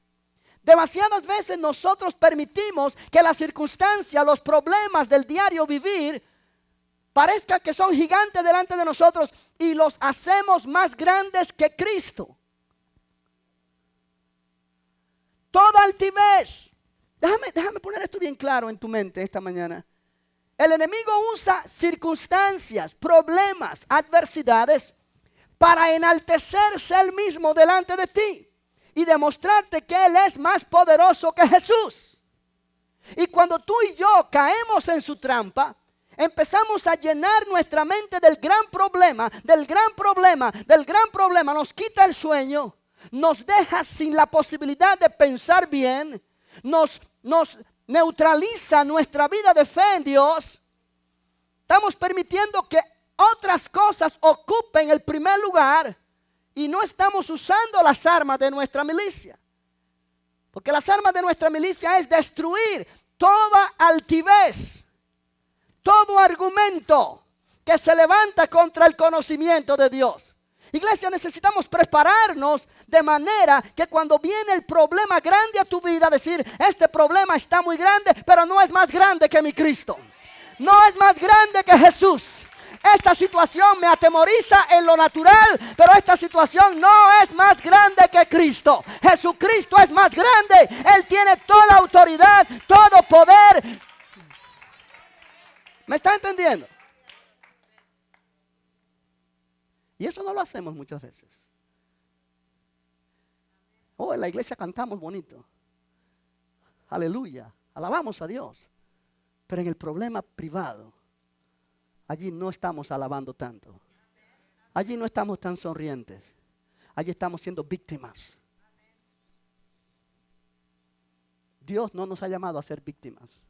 [SPEAKER 1] Demasiadas veces nosotros permitimos que las circunstancias, los problemas del diario vivir parezca que son gigantes delante de nosotros y los hacemos más grandes que Cristo. Toda altivez. Déjame poner esto bien claro en tu mente esta mañana. El enemigo usa circunstancias, problemas, adversidades para enaltecerse él mismo delante de ti y demostrarte que él es más poderoso que Jesús. Y cuando tú y yo caemos en su trampa, empezamos a llenar nuestra mente del gran problema, nos quita el sueño, nos deja sin la posibilidad de pensar bien, nos neutraliza nuestra vida de fe en Dios. Estamos permitiendo que otras cosas ocupen el primer lugar y no estamos usando las armas de nuestra milicia. Porque las armas de nuestra milicia es destruir toda altivez, todo argumento que se levanta contra el conocimiento de Dios. Iglesia, necesitamos prepararnos de manera que cuando viene el problema grande a tu vida, decir, este problema está muy grande, pero no es más grande que mi Cristo. No es más grande que Jesús. Esta situación me atemoriza en lo natural, pero esta situación no es más grande que Cristo. Jesucristo es más grande. Él tiene toda autoridad, todo poder. ¿Me está entendiendo? Y eso no lo hacemos muchas veces. Oh, en la iglesia cantamos bonito. Aleluya. Alabamos a Dios. Pero en el problema privado, allí no estamos alabando tanto. Allí no estamos tan sonrientes. Allí estamos siendo víctimas. Dios no nos ha llamado a ser víctimas.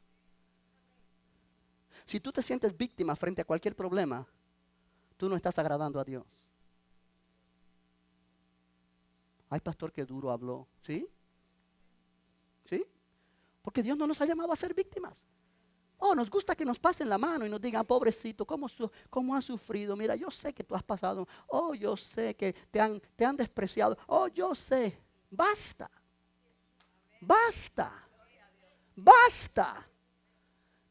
[SPEAKER 1] Si tú te sientes víctima frente a cualquier problema, tú no estás agradando a Dios. Ay, pastor, qué duro habló. ¿Sí? ¿Sí? Porque Dios no nos ha llamado a ser víctimas. Oh, nos gusta que nos pasen la mano y nos digan, pobrecito, ¿cómo has sufrido? Mira, yo sé que tú has pasado. Oh, yo sé que te han despreciado. Oh, yo sé. Basta. Basta. Basta.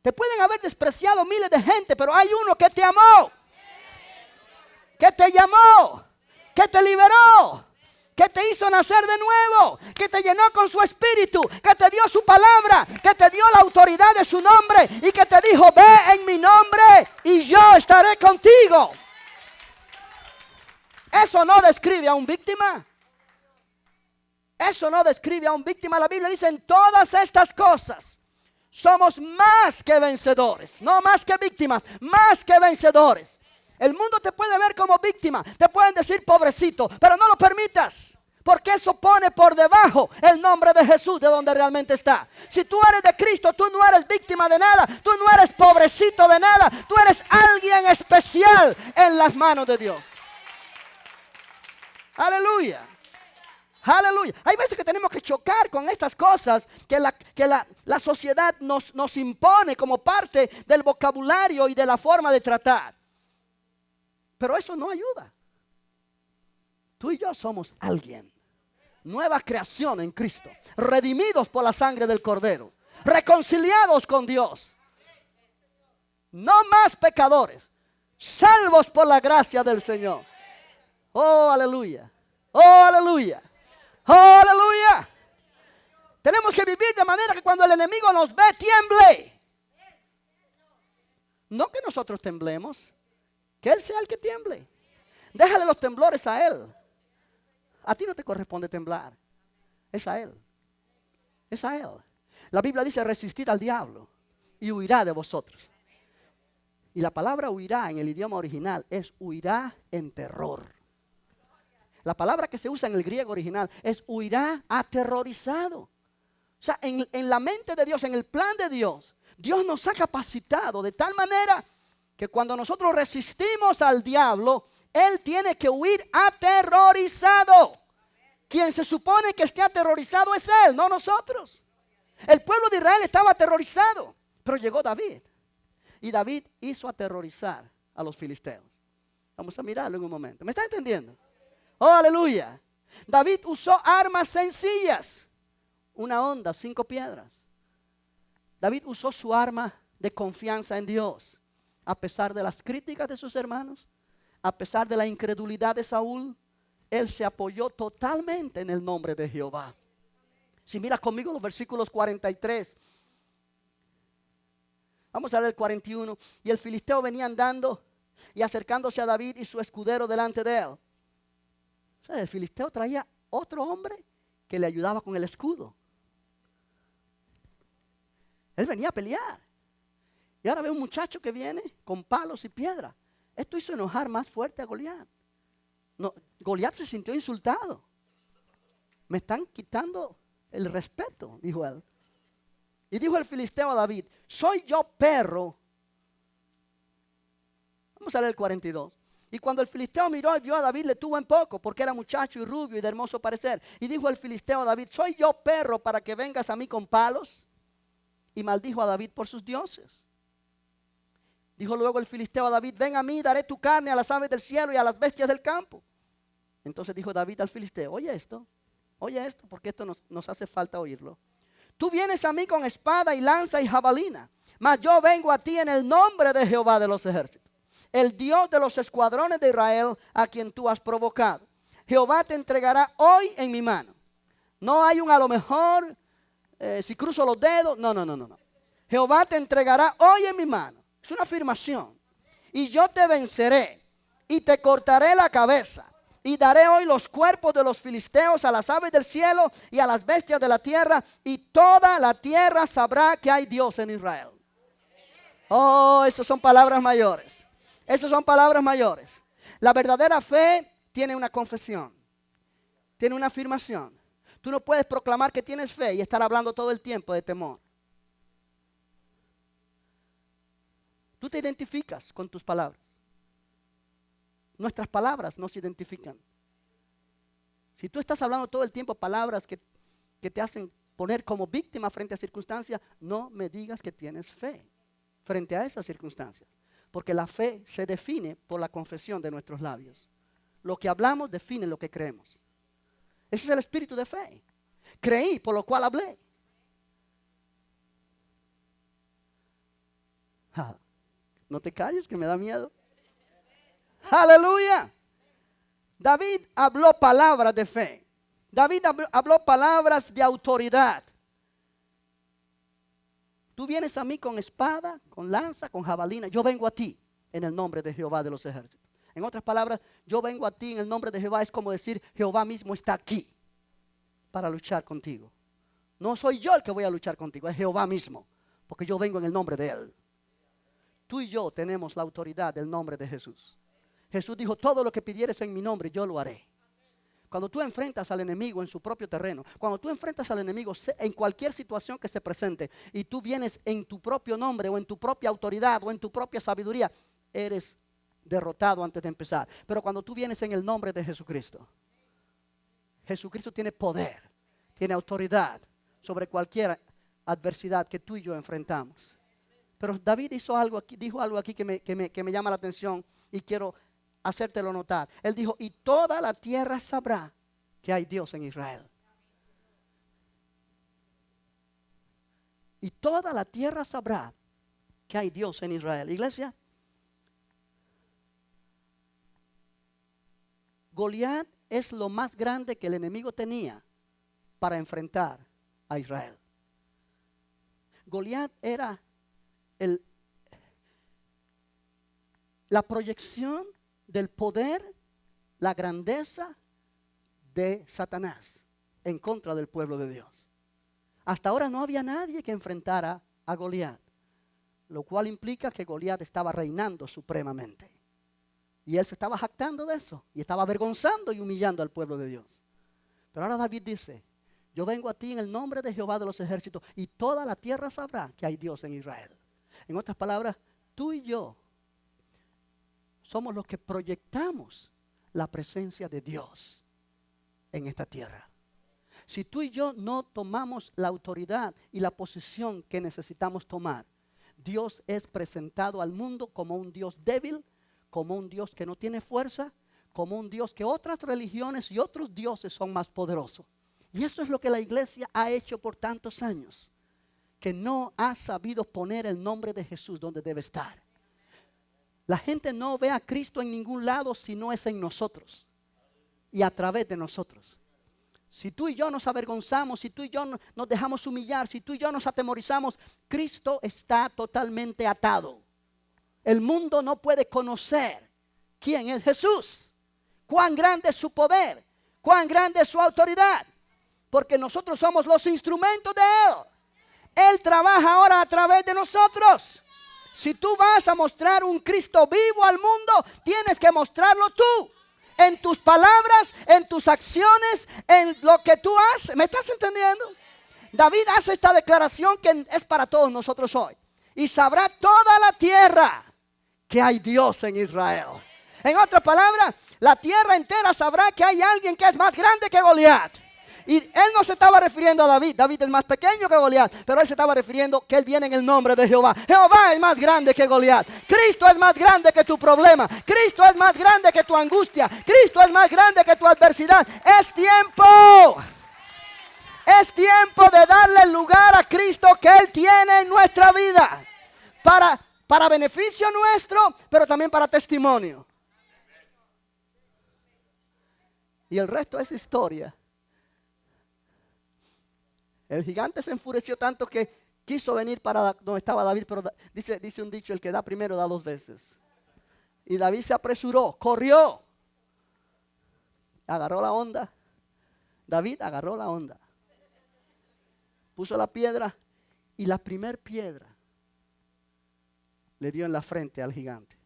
[SPEAKER 1] Te pueden haber despreciado miles de gente, pero hay uno que te amó, que te llamó, que te liberó, que te hizo nacer de nuevo, que te llenó con su espíritu, que te dio su palabra, que te dio la autoridad de su nombre y que te dijo, ve en mi nombre y yo estaré contigo. Eso no describe a un víctima. Eso no describe a un víctima. La Biblia dice, en todas estas cosas somos más que vencedores, no más que víctimas, más que vencedores. El mundo te puede ver como víctima, te pueden decir pobrecito, pero no lo permitas, porque eso pone por debajo el nombre de Jesús de donde realmente está. Si tú eres de Cristo, tú no eres víctima de nada, tú no eres pobrecito de nada, tú eres alguien especial en las manos de Dios. Aleluya. Aleluya. Hay veces que tenemos que chocar con estas cosas que la sociedad nos impone como parte del vocabulario y de la forma de tratar. Pero eso no ayuda. Tú y yo somos alguien. Nueva creación en Cristo. Redimidos por la sangre del Cordero. Reconciliados con Dios. No más pecadores. Salvos por la gracia del Señor. Oh, aleluya. Oh, aleluya. Oh, aleluya. Tenemos que vivir de manera que cuando el enemigo nos ve, tiemble. No que nosotros temblemos. Que Él sea el que tiemble. Déjale los temblores a Él. A ti no te corresponde temblar. Es a Él. Es a Él. La Biblia dice: resistid al diablo y huirá de vosotros. Y la palabra huirá en el idioma original es huirá en terror. La palabra que se usa en el griego original es huirá aterrorizado. O sea, en la mente de Dios, en el plan de Dios, Dios nos ha capacitado de tal manera que cuando nosotros resistimos al diablo, Él tiene que huir aterrorizado. Quien se supone que esté aterrorizado es Él, no nosotros. El pueblo de Israel estaba aterrorizado, pero llegó David. Y David hizo aterrorizar a los filisteos. Vamos a mirarlo en un momento. ¿Me está entendiendo? Oh, aleluya. David usó armas sencillas. Una honda, 5 piedras. David usó su arma de confianza en Dios. A pesar de las críticas de sus hermanos, a pesar de la incredulidad de Saúl, él se apoyó totalmente en el nombre de Jehová. Si miras conmigo los versículos 43. Vamos a leer el 41. Y el filisteo venía andando y acercándose a David y su escudero delante de él. O sea, el filisteo traía otro hombre que le ayudaba con el escudo. Él venía a pelear. Y ahora ve un muchacho que viene con palos y piedras. Esto hizo enojar más fuerte a Goliat. No, Goliat se sintió insultado. Me están quitando el respeto, dijo él. Y dijo el filisteo a David: ¿soy yo perro? Vamos a leer el 42. Y cuando el filisteo miró y vio a David, le tuvo en poco, porque era muchacho y rubio y de hermoso parecer. Y dijo el filisteo a David: ¿soy yo perro para que vengas a mí con palos? Y maldijo a David por sus dioses. Dijo luego el filisteo a David: ven a mí, daré tu carne a las aves del cielo y a las bestias del campo. Entonces dijo David al filisteo: oye esto, porque esto nos hace falta oírlo. Tú vienes a mí con espada y lanza y jabalina, mas yo vengo a ti en el nombre de Jehová de los ejércitos, el Dios de los escuadrones de Israel, a quien tú has provocado. Jehová te entregará hoy en mi mano. No hay un a lo mejor, si cruzo los dedos, no. Jehová te entregará hoy en mi mano. Es una afirmación. Y yo te venceré y te cortaré la cabeza. Y daré hoy los cuerpos de los filisteos a las aves del cielo y a las bestias de la tierra. Y toda la tierra sabrá que hay Dios en Israel. Oh, esas son palabras mayores. Esas son palabras mayores. La verdadera fe tiene una confesión. Tiene una afirmación. Tú no puedes proclamar que tienes fe y estar hablando todo el tiempo de temor. Tú te identificas con tus palabras. Nuestras palabras nos identifican. Si tú estás hablando todo el tiempo palabras que te hacen poner como víctima frente a circunstancias, no me digas que tienes fe frente a esas circunstancias. Porque la fe se define por la confesión de nuestros labios. Lo que hablamos define lo que creemos. Ese es el espíritu de fe. Creí, por lo cual hablé. No te calles, que me da miedo. Aleluya. David habló palabras de fe. David habló palabras de autoridad. Tú vienes a mí con espada, con lanza, con jabalina. Yo vengo a ti en el nombre de Jehová de los ejércitos. En otras palabras, yo vengo a ti en el nombre de Jehová. Es como decir, Jehová mismo está aquí para luchar contigo. No soy yo el que voy a luchar contigo, es Jehová mismo, porque yo vengo en el nombre de Él. Tú y yo tenemos la autoridad del nombre de Jesús. Jesús dijo: todo lo que pidieres en mi nombre, yo lo haré. Cuando tú enfrentas al enemigo en su propio terreno, cuando tú enfrentas al enemigo en cualquier situación que se presente, y tú vienes en tu propio nombre, o en tu propia autoridad, o en tu propia sabiduría, eres derrotado antes de empezar. Pero cuando tú vienes en el nombre de Jesucristo, Jesucristo tiene poder, tiene autoridad sobre cualquier adversidad que tú y yo enfrentamos. Pero David dijo algo aquí que me llama la atención y quiero hacértelo notar. Él dijo: y toda la tierra sabrá que hay Dios en Israel. Y toda la tierra sabrá que hay Dios en Israel. Iglesia, Goliat es lo más grande que el enemigo tenía para enfrentar a Israel. Goliat era la proyección del poder la grandeza de Satanás en contra del pueblo de Dios. Hasta ahora no había nadie que enfrentara a Goliat, lo cual implica que Goliat estaba reinando supremamente. Y él se estaba jactando de eso, y estaba avergonzando y humillando al pueblo de Dios. Pero ahora David dice, yo vengo a ti en el nombre de Jehová de los ejércitos, y toda la tierra sabrá que hay Dios en Israel. En otras palabras, tú y yo somos los que proyectamos la presencia de Dios en esta tierra. Si tú y yo no tomamos la autoridad y la posición que necesitamos tomar, Dios es presentado al mundo como un Dios débil, como un Dios que no tiene fuerza, como un Dios que otras religiones y otros dioses son más poderosos. Y eso es lo que la iglesia ha hecho por tantos años, que no ha sabido poner el nombre de Jesús donde debe estar. La gente no ve a Cristo en ningún lado si no es en nosotros y a través de nosotros. Si tú y yo nos avergonzamos, si tú y yo nos dejamos humillar, si tú y yo nos atemorizamos, Cristo está totalmente atado. El mundo no puede conocer quién es Jesús, cuán grande es su poder, cuán grande es su autoridad, porque nosotros somos los instrumentos de Él. Él trabaja ahora a través de nosotros. Si tú vas a mostrar un Cristo vivo al mundo, tienes que mostrarlo tú. En tus palabras, en tus acciones, en lo que tú haces. ¿Me estás entendiendo? David hace esta declaración que es para todos nosotros hoy. Y sabrá toda la tierra que hay Dios en Israel. En otras palabras, la tierra entera sabrá que hay alguien que es más grande que Goliat. Y él no se estaba refiriendo a David. David es más pequeño que Goliat. Pero él se estaba refiriendo que él viene en el nombre de Jehová. Jehová es más grande que Goliat. Cristo es más grande que tu problema. Cristo es más grande que tu angustia. Cristo es más grande que tu adversidad. Es tiempo. Es tiempo de darle el lugar a Cristo que Él tiene en nuestra vida. Para beneficio nuestro, pero también para testimonio. Y el resto es historia. El gigante se enfureció tanto que quiso venir para donde estaba David, pero dice un dicho, el que da primero da dos veces. Y David se apresuró, corrió, agarró la onda. David agarró la onda, puso la piedra y la primer piedra le dio en la frente al gigante.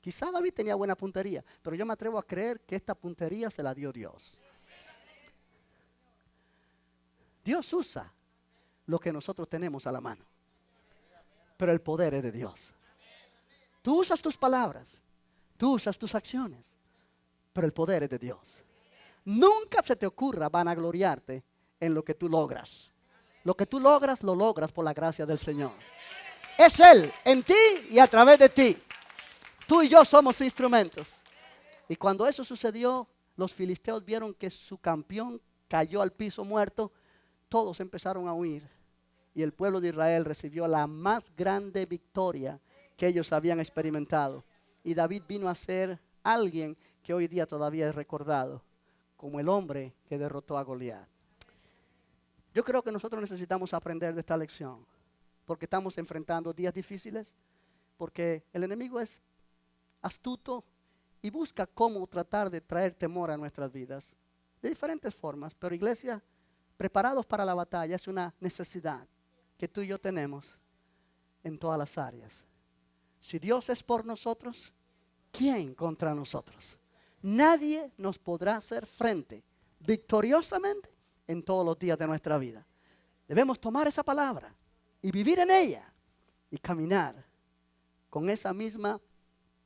[SPEAKER 1] Quizá David tenía buena puntería, pero yo me atrevo a creer que esta puntería se la dio Dios. Dios usa lo que nosotros tenemos a la mano, pero el poder es de Dios. Tú usas tus palabras, tú usas tus acciones, pero el poder es de Dios. Nunca se te ocurra vanagloriarte en lo que tú logras. Lo que tú logras, lo logras por la gracia del Señor. Es Él en ti y a través de ti. Tú y yo somos instrumentos. Y cuando eso sucedió, los filisteos vieron que su campeón cayó al piso muerto. Todos empezaron a huir y el pueblo de Israel recibió la más grande victoria que ellos habían experimentado. Y David vino a ser alguien que hoy día todavía es recordado como el hombre que derrotó a Goliat. Yo creo que nosotros necesitamos aprender de esta lección porque estamos enfrentando días difíciles, porque el enemigo es astuto y busca cómo tratar de traer temor a nuestras vidas de diferentes formas. Pero iglesia, preparados para la batalla es una necesidad que tú y yo tenemos en todas las áreas. Si Dios es por nosotros, ¿quién contra nosotros? Nadie nos podrá hacer frente victoriosamente en todos los días de nuestra vida. Debemos tomar esa palabra y vivir en ella y caminar con esa misma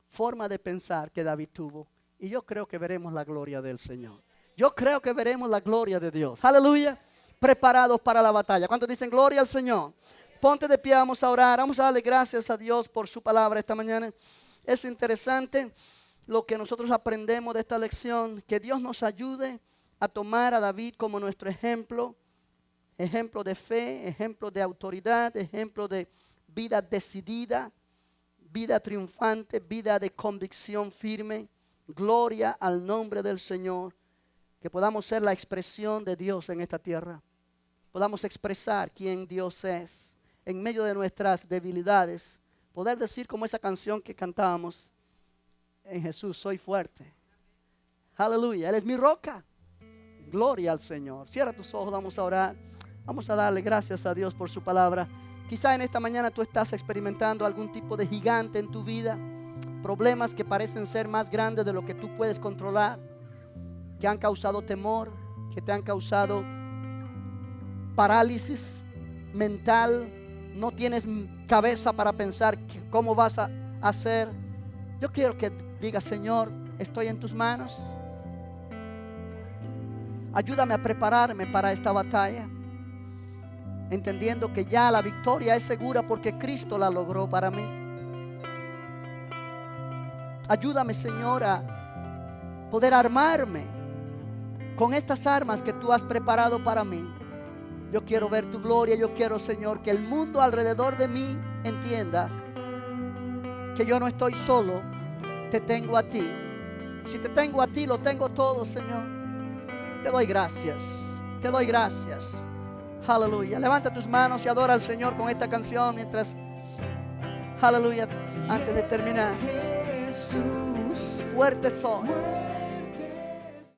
[SPEAKER 1] forma de pensar que David tuvo. Y yo creo que veremos la gloria del Señor. Yo creo que veremos la gloria de Dios. Aleluya. Preparados para la batalla. ¿Cuántos dicen gloria al Señor? Ponte de pie, vamos a orar. Vamos a darle gracias a Dios por su palabra esta mañana. Es interesante lo que nosotros aprendemos de esta lección. Que Dios nos ayude a tomar a David como nuestro ejemplo. Ejemplo de fe, ejemplo de autoridad, ejemplo de vida decidida, vida triunfante, vida de convicción firme. Gloria al nombre del Señor. Que podamos ser la expresión de Dios en esta tierra. Podamos expresar quién Dios es en medio de nuestras debilidades. Poder decir como esa canción que cantábamos: en Jesús soy fuerte, Aleluya. Él es mi roca. Gloria al Señor. Cierra tus ojos, vamos a orar. Vamos a darle gracias a Dios por su palabra. Quizá en esta mañana tú estás experimentando algún tipo de gigante en tu vida. Problemas que parecen ser más grandes de lo que tú puedes controlar. Que han causado temor. Que te han causado parálisis mental. No tienes cabeza para pensar cómo vas a hacer. Yo quiero que digas: Señor, estoy en tus manos. Ayúdame a prepararme para esta batalla, entendiendo que ya la victoria es segura porque Cristo la logró para mí. Ayúdame, Señor, a poder armarme con estas armas que tú has preparado para mí. Yo quiero ver tu gloria. Yo quiero, Señor, que el mundo alrededor de mí entienda que yo no estoy solo. Te tengo a ti. Si te tengo a ti, lo tengo todo, Señor. Te doy gracias. Te doy gracias. Aleluya. Levanta tus manos y adora al Señor con esta canción mientras, aleluya, antes de terminar. Fuerte soy.